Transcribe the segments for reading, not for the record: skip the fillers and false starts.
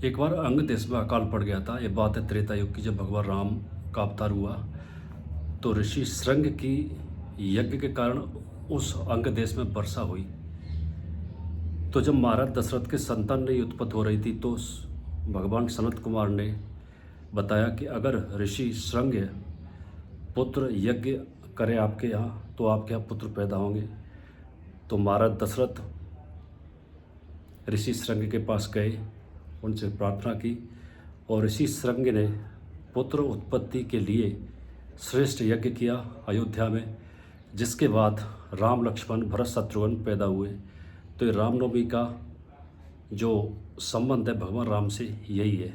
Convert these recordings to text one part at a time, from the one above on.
एक बार अंग देश में अकाल पड़ गया था। ये बात है त्रेता युग की, जब भगवान राम का अवतार हुआ तो ऋषि श्रृंग की यज्ञ के कारण उस अंग देश में वर्षा हुई। तो जब महाराज दशरथ के संतान नहीं उत्पत्ति हो रही थी तो भगवान सनत कुमार ने बताया कि अगर ऋषि श्रृंग पुत्र यज्ञ करे आपके यहाँ तो आपके यहाँ पुत्र पैदा होंगे। तो महाराज दशरथ ऋषि श्रृंग के पास गए, उनसे प्रार्थना की और ऋषि श्रृंग ने पुत्र उत्पत्ति के लिए श्रेष्ठ यज्ञ किया अयोध्या में, जिसके बाद राम लक्ष्मण भरत शत्रुघ्न पैदा हुए। तो ये रामनवमी का जो संबंध है भगवान राम से यही है।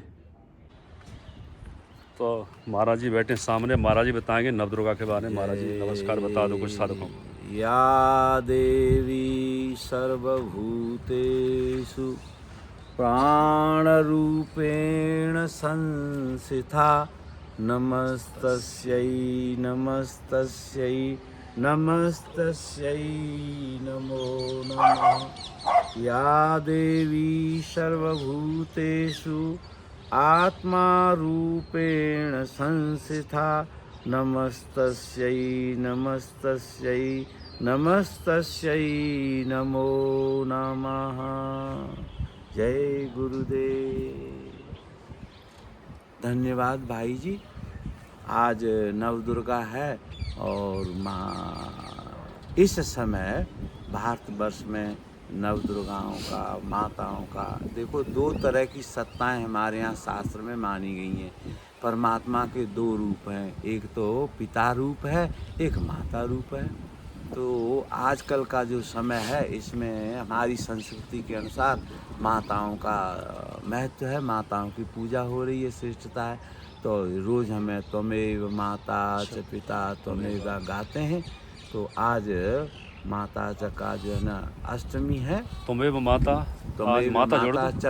तो महाराज जी बैठे सामने, महाराज जी बताएंगे नवदुर्गा के बारे में। महाराज जी नमस्कार, बता दो कुछ साधकों को। या देवी सर्वभूतेषु प्राणरूपेण संस्थिता नमस्तस्यै नमस्तस्यै नमस्तस्यै नमो नमः। या देवी सर्वभूतेषु आत्मारूपेण संस्थिता नमस्तस्यै नमस्तस्यै नमस्तस्यै नमो नमः। जय गुरुदेव। धन्यवाद भाई जी। आज नवदुर्गा है और इस समय भारतवर्ष में नवदुर्गाओं का, माताओं का, देखो दो तरह की सत्ताएं हमारे यहाँ शास्त्र में मानी गई हैं। परमात्मा के दो रूप हैं, एक तो पिता रूप है, एक माता रूप है। तो आजकल का जो समय है इसमें हमारी संस्कृति के अनुसार माताओं का महत्व है, माताओं की पूजा हो रही है, श्रेष्ठता है। तो रोज़ हमें त्वमेव माता च पिता त्वमेव गाते हैं। तो आज माता च का जो है ना अष्टमी है। त्वमेव माता, आज त्वमेव माता जोड़ माता दो। च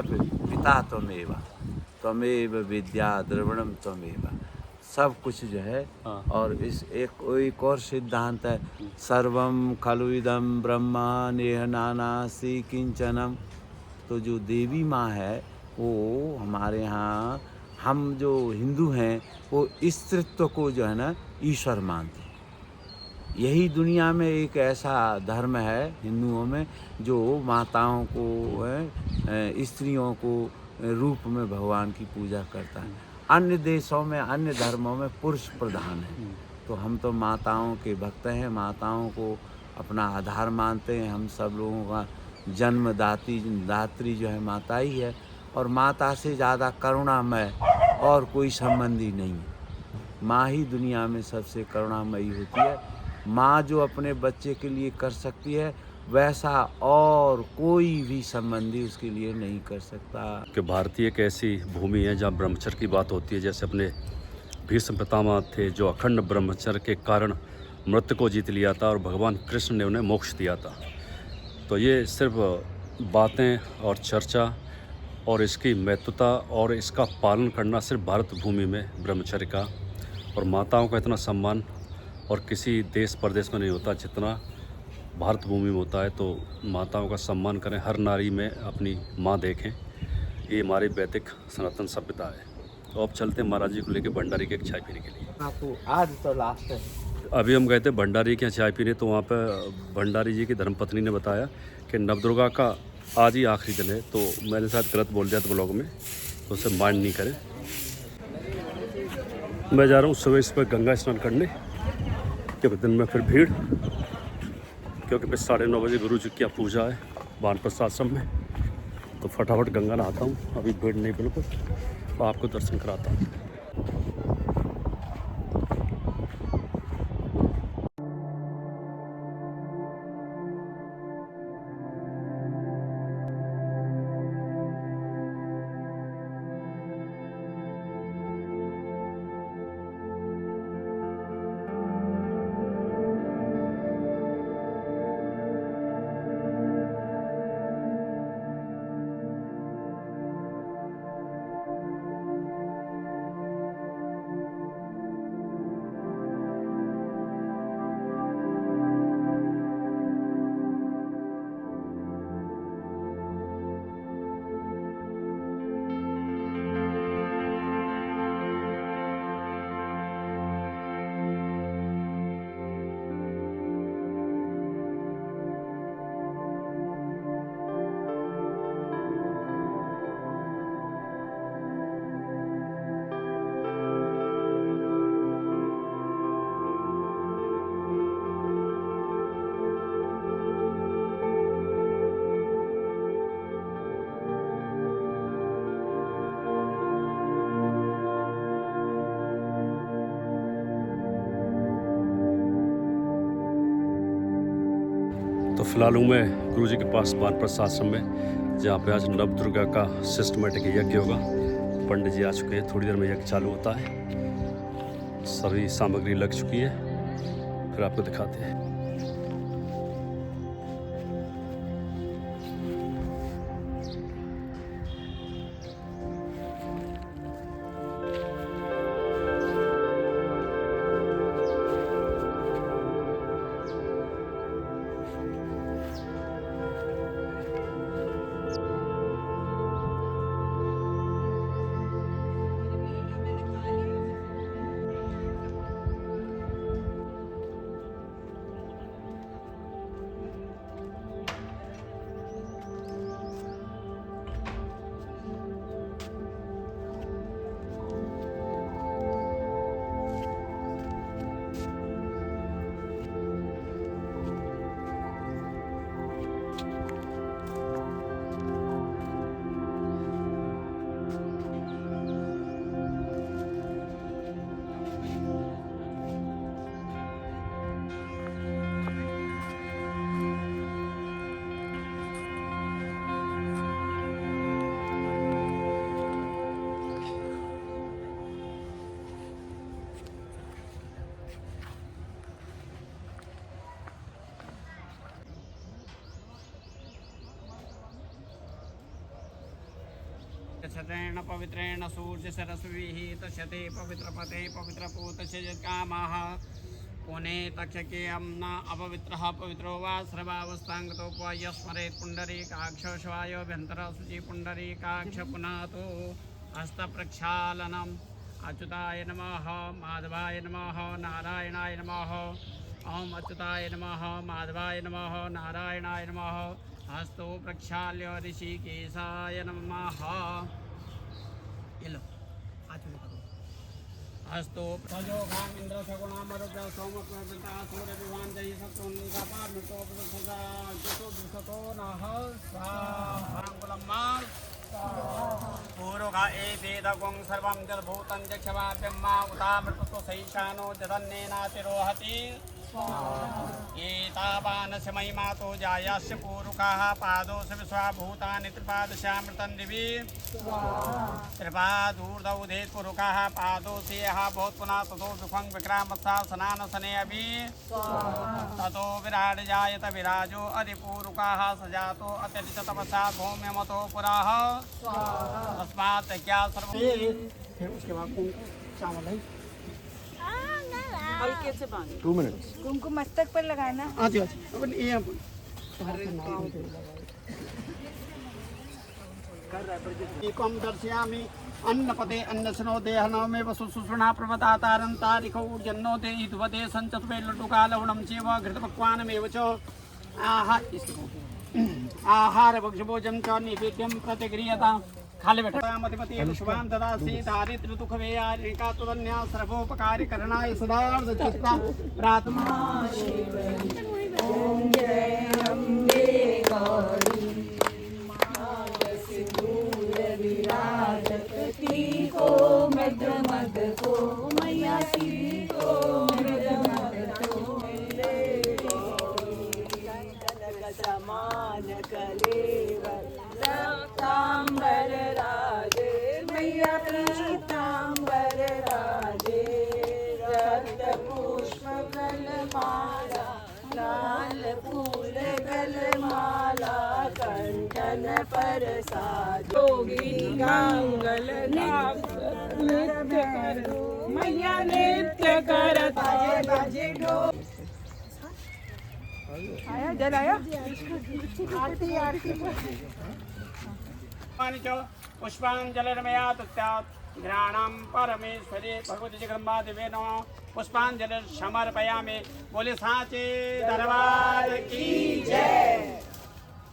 पिता त्वमेव त्वमेव विद्या द्रविणम त्वमेव, सब कुछ जो है। हाँ। और इस एक और सिद्धांत है, सर्वम खलु इदम ब्रह्मा नेह नानास्ति किंचनम। तो जो देवी माँ है वो हमारे यहाँ, हम जो हिंदू हैं वो स्त्रीत्व को जो है ना ईश्वर मानते हैं। यही दुनिया में एक ऐसा धर्म है हिंदुओं में जो माताओं को, स्त्रियों को रूप में भगवान की पूजा करता है। अन्य देशों में, अन्य धर्मों में पुरुष प्रधान है। तो हम तो माताओं के भक्त हैं, माताओं को अपना आधार मानते हैं। हम सब लोगों का दात्री जो है माता ही है, और माता से ज़्यादा करुणामय और कोई संबंधी नहीं है। माँ ही दुनिया में सबसे करुणामयी होती है। माँ जो अपने बच्चे के लिए कर सकती है वैसा और कोई भी संबंधी उसके लिए नहीं कर सकता। कि भारतीय एक ऐसी भूमि है जहाँ ब्रह्मचर्य की बात होती है। जैसे अपने भीष्म पितामह थे जो अखंड ब्रह्मचर्य के कारण मृत्यु को जीत लिया था और भगवान कृष्ण ने उन्हें मोक्ष दिया था। तो ये सिर्फ बातें और चर्चा और इसकी महत्वता और इसका पालन करना सिर्फ भारत भूमि में ब्रह्मचर्य का और माताओं का इतना सम्मान और किसी देश प्रदेश में नहीं होता जितना भारत भूमि में होता है। तो माताओं का सम्मान करें, हर नारी में अपनी माँ देखें, ये हमारी वैदिक सनातन सभ्यता है। तो अब चलते हैं महाराज जी को लेकर भंडारी के एक चाय पीने के लिए। आपको आज तो लास्ट है। अभी हम गए थे भंडारी के यहाँ चाय पीने, तो वहाँ पर भंडारी जी की धर्मपत्नी ने बताया कि नवदुर्गा का आज ही आखिरी दिन है। तो मैंने शायद गलत बोल दिया था ब्लॉग में, तो उसे माइंड नहीं करें। मैं जा रहा हूँ सुबह इस पर गंगा स्नान करने, क्योंकि दिन में फिर भीड़, क्योंकि फिर 9:30 बजे गुरु जी की पूजा है वानप्रस्थ आश्रम में। तो फटाफट गंगा नहाता हूँ, अभी भीड़ नहीं बिल्कुल, तो आपको दर्शन कराता हूँ। फिलहाल हूँ मैं गुरु जी के पास वानप्रस्थ आश्रम में, जहाँ पे आज नव दुर्गा का सिस्टमेटिक यज्ञ होगा। पंडित जी आ चुके हैं, थोड़ी देर में यज्ञ चालू होता है। सभी सामग्री लग चुकी है, फिर आपको दिखाते हैं। क्षत्रेण पवित्रेण सूर्य सरस्वीः तस्यते पवित्रपते पवित्रपूतस्य कामः पुने तक्षके न अपवित्रः पवित्रो वा सर्वावस्थाङ्गतोपय स्मरेत् पुण्डरीकाक्ष शिवायोऽभ्यन्तरः शुचि पुण्डरीकाक्ष पुनः तु हस्तप्रक्षालनम् अच्युताय नमः माधवाय नमः नारायणाय नमः ओम अच्युताय नमः माधवाय नमः नारायणाय नमः हस्तो प्रक्षाल्य ऋषिकेशाय नमः। हस्तो प्रजोगाम इंद्र सगुणामरुद्र सोमप्रवृता सूर्यविवाञ्जयि शत्रुन्निकापामृतोपदसुधा चतुर्दशतो नः स्वाहाङ्कुलम्मा पूर्वगा एतेदगुं सर्वं जलभूतं जक्षवाप्यम्मा उतामृततो सैशानो जदन्नेनातिरोहति एतावानस्य महिमातो जायास्य पूरुकाः पादोऽस्य विश्वाभूतानि त्रिपादशामृतं दिवि त्रिपादूर्धौधेत् पूरुकाः पादोऽस्य यः भवत् पुनः ततो सुखं विक्रामत्सा सनानसने अपि ततो विराट जायत विराजो अधिपूरुकाः सजातो अत्यधिक तपसा भौम्यमतो पुराः तस्मात् क्या सर्व। फिर उसके बाद चावल है हल्के से पानी 2 मिनट्स। कुमकुम मस्तक पर लगाना। आजी आजी अपन ये एकम दर्शयामि अन्नपते अन्नसनो देहनमे वसुसुषुणा प्रवतातारन्तारिखौ जन्नो देहिद्वदे सञ्चत्वे लड्डुकालवणं चेव घृतपक्वानमेव च आहार भक्षभोजं च नैवेद्यं प्रतिगृह्यता। खाली बैठा मतिमति शुभां ददासि दारिद्र्य दुख वेयारिका तुदन्या सर्वोपकारी करणाय सदार्थ चित्ता प्रार्थना। ओम जय अम्बे गौरी सिंदूर विराजत को मद मद को मैया श्री को मद मद को समान कलेवर रक्तांबर राजे मैया पीतांबर राजे रक्त पुष्प गलमाला लाल फूल गलमाला कंठन पर साजोगी गांगल नृत्य कर मैया नृत्य कर बाजे बाजे डो आया जल आया आरती आरती पुष्पांजलिर्मया तस्यात् घ्राणां परमेश्वरे भगवती जगदम्बादेवे नमः। पुष्पांजलि समर्पयामि। बोले साचे दरबार की जय।